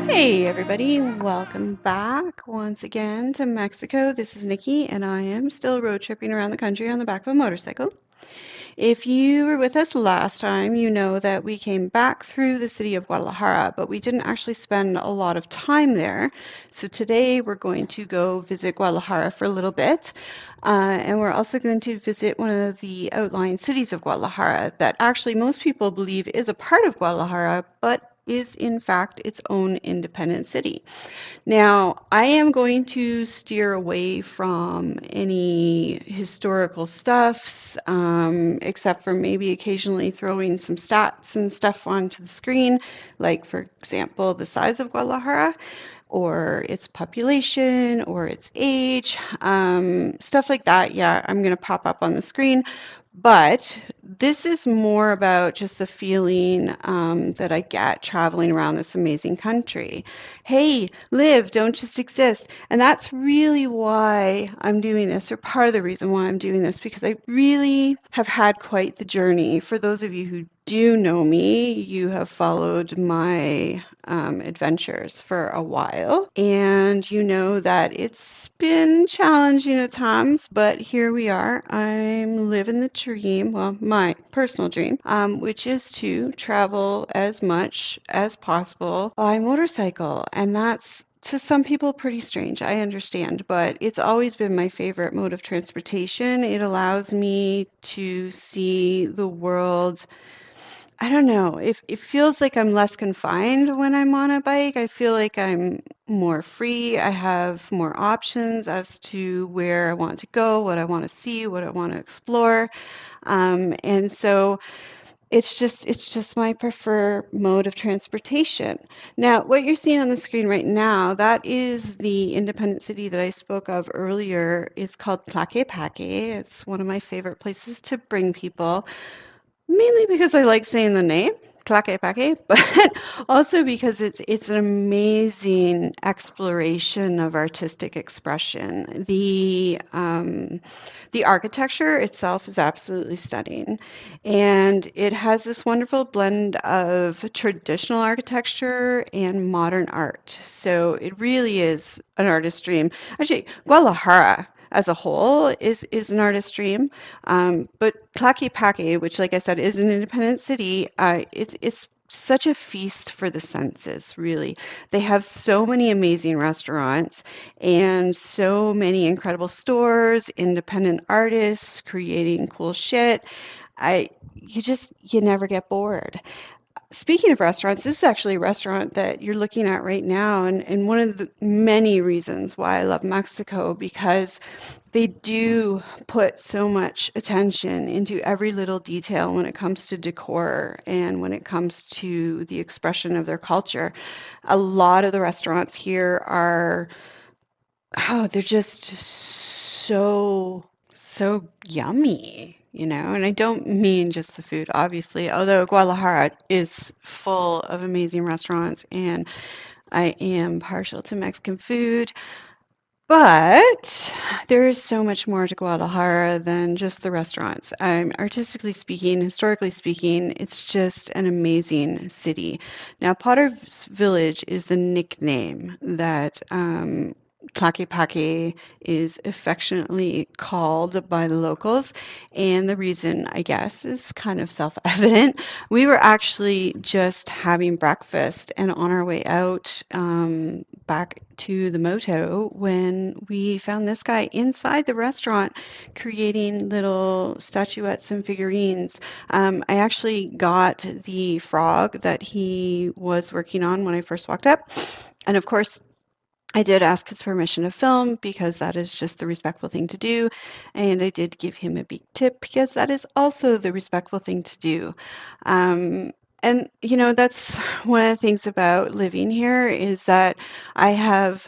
Hey everybody, welcome back once again to Mexico. This is Nikki and I am still road tripping around the country on the back of a motorcycle. If you were with us last time, you know that we came back through the city of Guadalajara, but we didn't actually spend a lot of time there. So today we're going to go visit Guadalajara for a little bit. And we're also going to visit one of the outlying cities of Guadalajara that actually most people believe is a part of Guadalajara, but is in fact its own independent city. Now, I am going to steer away from any historical stuffs, except for maybe occasionally throwing some stats and stuff onto the screen, like, for example, the size of Guadalajara, or its population, or its age, stuff like that. Yeah, I'm going to pop up on the screen. But this is more about just the feeling that I get traveling around this amazing country. Hey, live, don't just exist. And that's really why I'm doing this, or part of the reason why I'm doing this, because I really have had quite the journey. For those of you who do know me, you have followed my adventures for a while, and you know that it's been challenging at times, but here we are. I'm living the dream, well, my personal dream, which is to travel as much as possible by motorcycle. And that's to some people pretty strange, I understand, but it's always been my favorite mode of transportation. It allows me to see the world. I don't know. It feels like I'm less confined when I'm on a bike. I feel like I'm more free. I have more options as to where I want to go, what I want to see, what I want to explore. And so it's just my preferred mode of transportation. Now, what you're seeing on the screen right now, that is the independent city that I spoke of earlier. It's called Tlaquepaque. It's one of my favorite places to bring people. Mainly because I like saying the name, Tlaquepaque, but also because it's an amazing exploration of artistic expression. The architecture itself is absolutely stunning, and it has this wonderful blend of traditional architecture and modern art. So it really is an artist's dream. Actually, Guadalajara as a whole is an artist's dream. But Tlaquepaque, which, like I said, is an independent city, it's such a feast for the senses, really. They have so many amazing restaurants and so many incredible stores, independent artists creating cool shit. You never get bored. Speaking of restaurants, this is actually a restaurant that you're looking at right now, and one of the many reasons why I love Mexico, because they do put so much attention into every little detail when it comes to decor and when it comes to the expression of their culture. A lot of the restaurants here are, oh, they're just so yummy, and I don't mean just the food, obviously, although Guadalajara is full of amazing restaurants and I am partial to Mexican food. But there is so much more to Guadalajara than just the restaurants. Artistically speaking, historically speaking, it's just an amazing city. Now, Potter's Village is the nickname that Tlaquepaque is affectionately called by the locals. And the reason, I guess, is kind of self-evident. We were actually just having breakfast and on our way out back to the moto when we found this guy inside the restaurant creating little statuettes and figurines. I actually got the frog that he was working on when I first walked up. And of course, I did ask his permission to film because that is just the respectful thing to do. And I did give him a big tip because that is also the respectful thing to do. And, that's one of the things about living here is that I have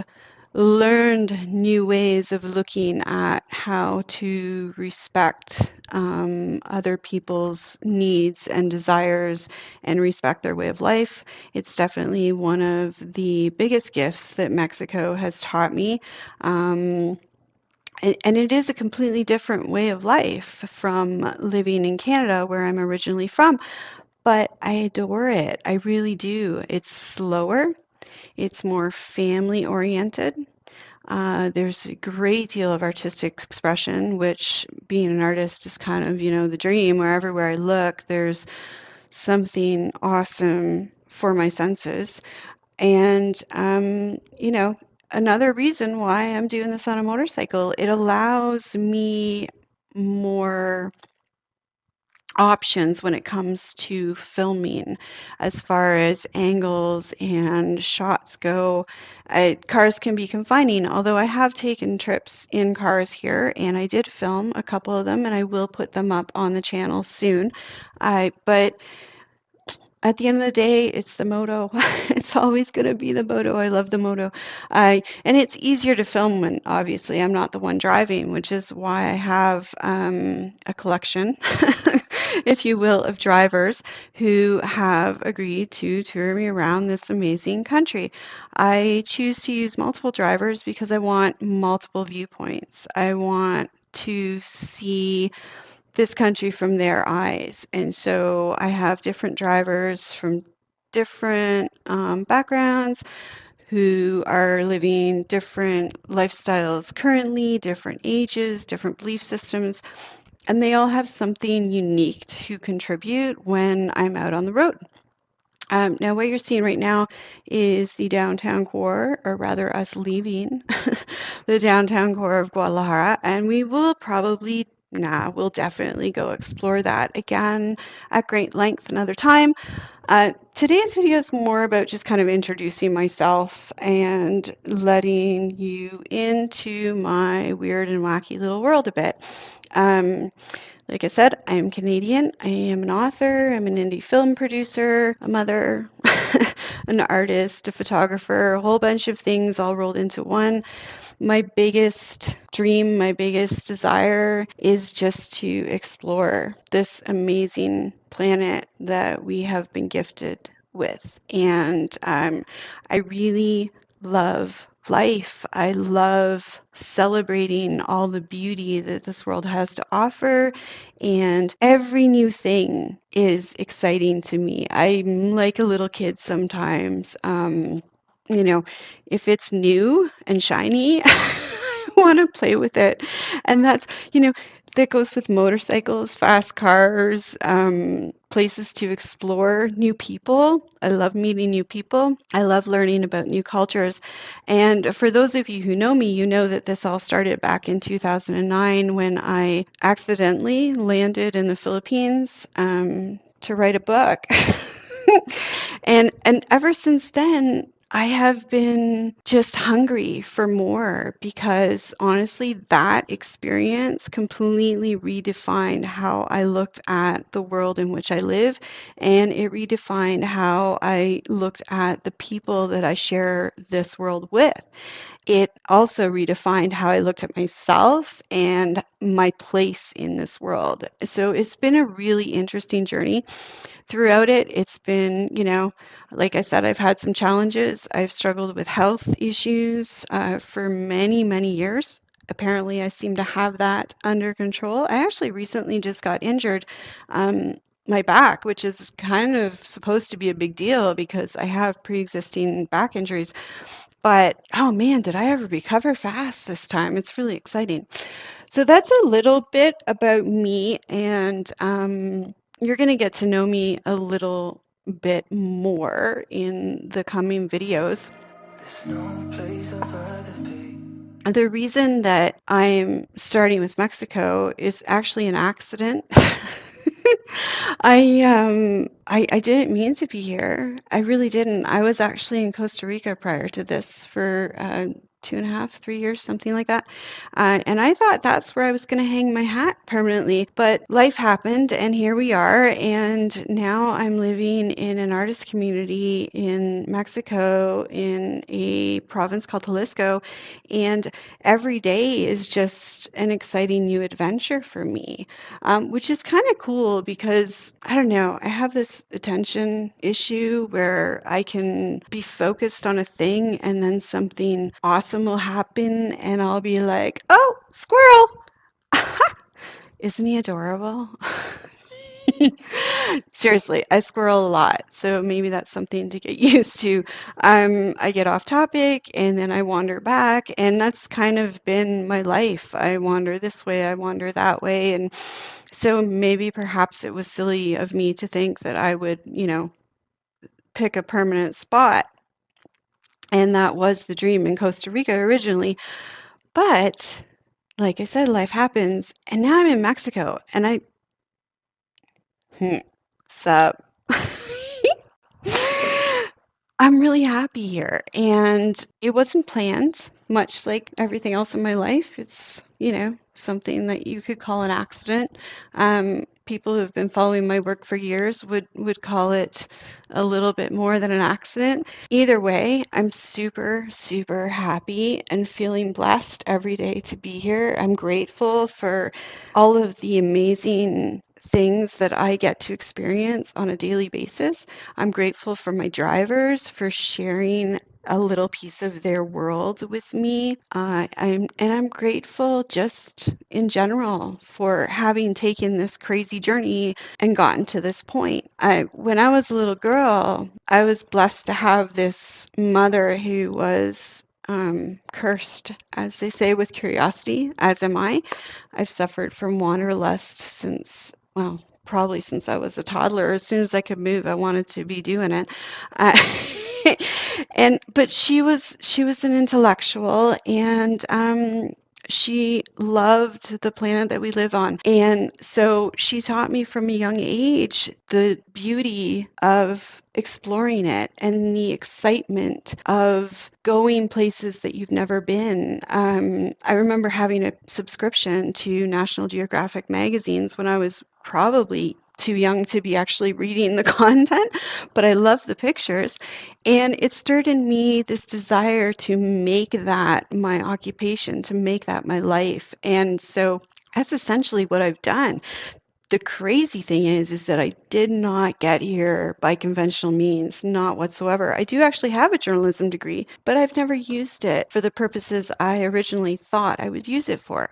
learned new ways of looking at how to respect other people's needs and desires and respect their way of life. It's definitely one of the biggest gifts that Mexico has taught me. And it is a completely different way of life from living in Canada, where I'm originally from, but I adore it. I really do. It's slower, it's more family oriented. There's a great deal of artistic expression, which being an artist is kind of, the dream. Where everywhere I look, there's something awesome for my senses. And, another reason why I'm doing this on a motorcycle, it allows me more options when it comes to filming as far as angles and shots go. Cars can be confining, although I have taken trips in cars here and I did film a couple of them and I will put them up on the channel soon. But at the end of the day, it's the moto. It's always going to be the moto. I love the moto. And it's easier to film when obviously I'm not the one driving, which is why I have a collection, if you will, of drivers who have agreed to tour me around this amazing country. I choose to use multiple drivers because I want multiple viewpoints. I want to see this country from their eyes. And so I have different drivers from different backgrounds who are living different lifestyles currently, different ages, different belief systems, and they all have something unique to contribute when I'm out on the road. Now, what you're seeing right now is the downtown core, or rather, us leaving the downtown core of Guadalajara, and we'll definitely go explore that again at great length another time. Today's video is more about just kind of introducing myself and letting you into my weird and wacky little world a bit. Um, like I said, I'm Canadian. I am an author, I'm an indie film producer, a mother, an artist, a photographer, a whole bunch of things all rolled into one. My biggest dream, my biggest desire is just to explore this amazing planet that we have been gifted with. And I really love life. I love celebrating all the beauty that this world has to offer, and every new thing is exciting to me. I'm like a little kid sometimes. You know, if it's new and shiny, I want to play with it. And that goes with motorcycles, fast cars, places to explore, new people. I love meeting new people. I love learning about new cultures. And for those of you who know me, you know that this all started back in 2009 when I accidentally landed in the Philippines to write a book. And ever since then, I have been just hungry for more because honestly, that experience completely redefined how I looked at the world in which I live, and it redefined how I looked at the people that I share this world with. It also redefined how I looked at myself and my place in this world. So it's been a really interesting journey. Throughout it, it's been, like I said, I've had some challenges. I've struggled with health issues for many, many years. Apparently, I seem to have that under control. I actually recently just got injured. My back, which is kind of supposed to be a big deal because I have pre-existing back injuries. But oh man, did I ever recover fast this time? It's really exciting. So that's a little bit about me, and you're going to get to know me a little bit more in the coming videos. There's no place I'd rather be. The reason that I'm starting with Mexico is actually an accident. I didn't mean to be here. I really didn't. I was actually in Costa Rica prior to this for 2.5, 3 years, something like that. And I thought that's where I was going to hang my hat permanently. But life happened, and here we are. And now I'm living in an artist community in Mexico in a province called Jalisco. And every day is just an exciting new adventure for me, which is kind of cool because I don't know, I have this attention issue where I can be focused on a thing and then something awesome awesome will happen, and I'll be like, oh, squirrel! Isn't he adorable? Seriously, I squirrel a lot, so maybe that's something to get used to. I get off topic and then I wander back, and that's kind of been my life. I wander this way, I wander that way, and so maybe perhaps it was silly of me to think that I would, pick a permanent spot, and that was the dream in Costa Rica originally. But like I said, life happens, and now I'm in Mexico, and hmm, sup? I'm really happy here, and it wasn't planned, much like everything else in my life. It's, something that you could call an accident. People who have been following my work for years would call it a little bit more than an accident. Either way, I'm super, super happy and feeling blessed every day to be here. I'm grateful for all of the amazing things that I get to experience on a daily basis. I'm grateful for my drivers for sharing a little piece of their world with me. I'm grateful just in general for having taken this crazy journey and gotten to this point. When I was a little girl, I was blessed to have this mother who was cursed, as they say, with curiosity, as am I. I've suffered from wanderlust since, well, probably since I was a toddler. As soon as I could move, I wanted to be doing it. Uh, but she was an intellectual, and she loved the planet that we live on. And so she taught me from a young age the beauty of exploring it and the excitement of going places that you've never been. I remember having a subscription to National Geographic magazines when I was probably too young to be actually reading the content, but I love the pictures. And it stirred in me this desire to make that my occupation, to make that my life. And so that's essentially what I've done. The crazy thing is that I did not get here by conventional means, not whatsoever. I do actually have a journalism degree, but I've never used it for the purposes I originally thought I would use it for.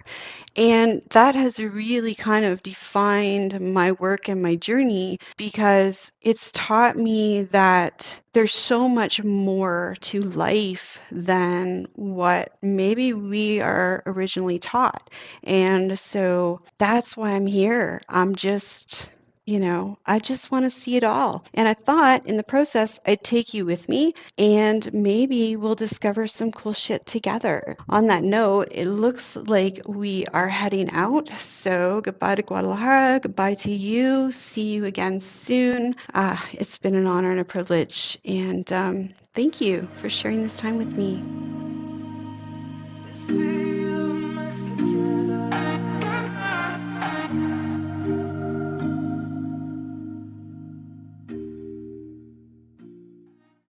And that has really kind of defined my work and my journey because it's taught me that there's so much more to life than what maybe we are originally taught. And so that's why I'm here. I just want to see it all. And I thought in the process, I'd take you with me and maybe we'll discover some cool shit together. On that note, it looks like we are heading out. So goodbye to Guadalajara. Goodbye to you. See you again soon. It's been an honor and a privilege. And thank you for sharing this time with me.